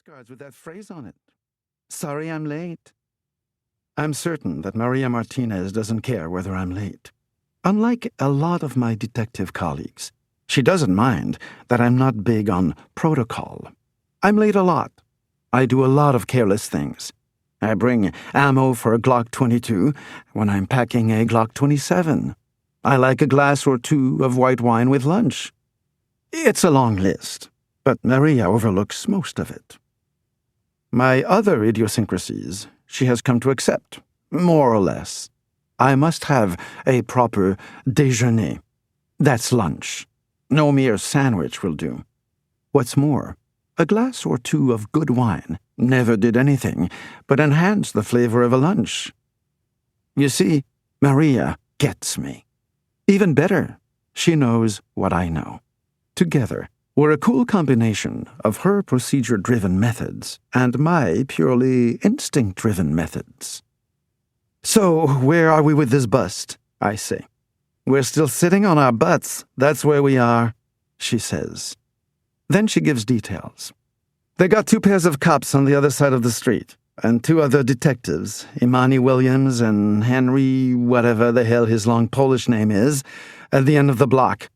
postcards with that phrase on it. Sorry I'm late. I'm certain that Maria Martinez doesn't care whether I'm late. Unlike a lot of my detective colleagues, she doesn't mind that I'm not big on protocol. I'm late a lot. I do a lot of careless things. I bring ammo for a Glock 22 when I'm packing a Glock 27. I like a glass or two of white wine with lunch. It's a long list, but Maria overlooks most of it. My other idiosyncrasies she has come to accept, more or less. I must have a proper déjeuner. That's lunch. No mere sandwich will do. What's more, a glass or two of good wine never did anything but enhance the flavor of a lunch. You see, Maria gets me. Even better, she knows what I know. Together, we're a cool combination of her procedure-driven methods and my purely instinct-driven methods. So, where are we with this bust? I say. We're still sitting on our butts. That's where we are, she says. Then she gives details. They got 2 pairs of cops on the other side of the street, and 2 other detectives, Imani Williams and Henry whatever the hell his long Polish name is, at the end of the block.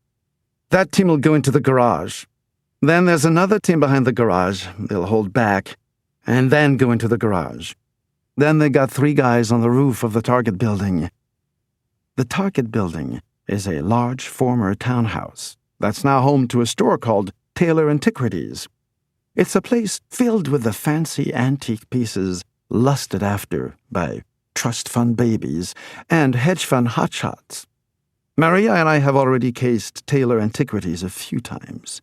That team will go into the garage. Then there's another team behind the garage. They'll hold back, and then go into the garage. Then they got 3 guys on the roof of the Target building. The Target building is a large former townhouse that's now home to a store called Taylor Antiquities. It's a place filled with the fancy antique pieces lusted after by trust fund babies and hedge fund hotshots. Maria and I have already cased Taylor Antiquities a few times.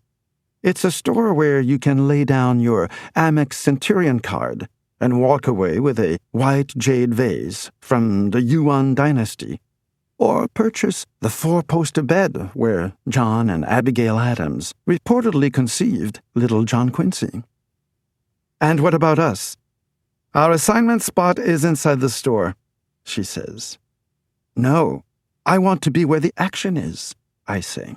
It's a store where you can lay down your Amex Centurion card and walk away with a white jade vase from the Yuan dynasty, or purchase the 4-poster bed where John and Abigail Adams reportedly conceived little John Quincy. And what about us? Our assignment spot is inside the store, she says. No, I want to be where the action is, I say.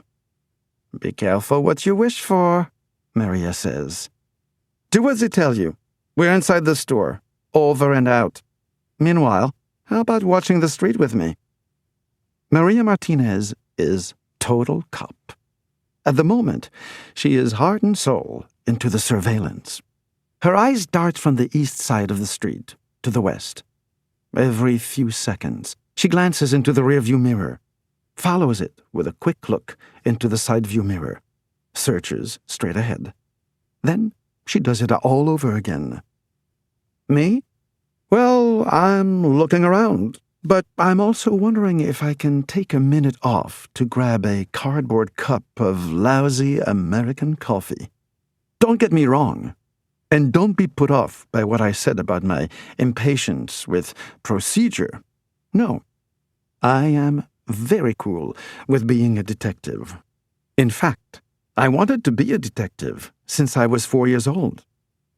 Be careful what you wish for, Maria says. Do as I tell you. We're inside the store, over and out. Meanwhile, how about watching the street with me? Maria Martinez is total cop. At the moment, she is heart and soul into the surveillance. Her eyes dart from the east side of the street to the west. Every few seconds, she glances into the rearview mirror, follows it with a quick look into the side view mirror, searches straight ahead. Then she does it all over again. Me? Well, I'm looking around, but I'm also wondering if I can take a minute off to grab a cardboard cup of lousy American coffee. Don't get me wrong, and don't be put off by what I said about my impatience with procedure. No, I am very cool with being a detective. In fact, I wanted to be a detective since I was 4 years old.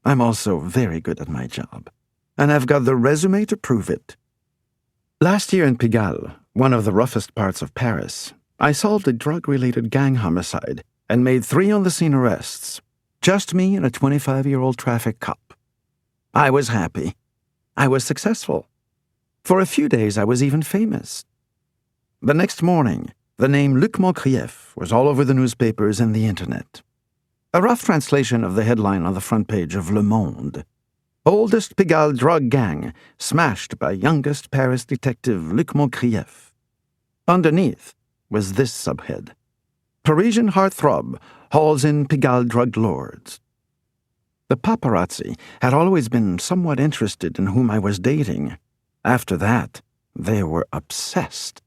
I'm also very good at my job, and I've got the resume to prove it. Last year in Pigalle, one of the roughest parts of Paris, I solved a drug-related gang homicide and made 3 on-the-scene arrests. Just me and a 25-year-old traffic cop. I was happy. I was successful. For a few days, I was even famous. The next morning, the name Luc Moncrief was all over the newspapers and the internet. A rough translation of the headline on the front page of Le Monde. Oldest Pigalle drug gang smashed by youngest Paris detective Luc Moncrief. Underneath was this subhead. Parisian heartthrob hauls in Pigalle drug lords. The paparazzi had always been somewhat interested in whom I was dating. After that, they were obsessed.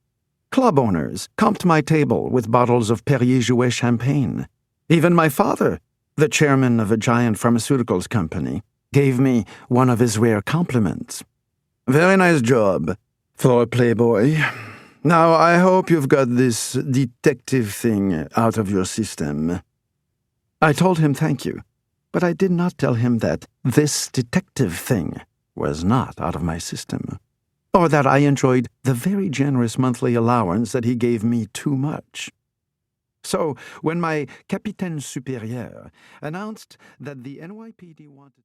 Club owners comped my table with bottles of Perrier-Jouet champagne. Even my father, the chairman of a giant pharmaceuticals company, gave me one of his rare compliments. Very nice job for a playboy. Now, I hope you've got this detective thing out of your system. I told him thank you, but I did not tell him that this detective thing was not out of my system, or that I enjoyed the very generous monthly allowance that he gave me too much. So, when my Capitaine Supérieur announced that the NYPD wanted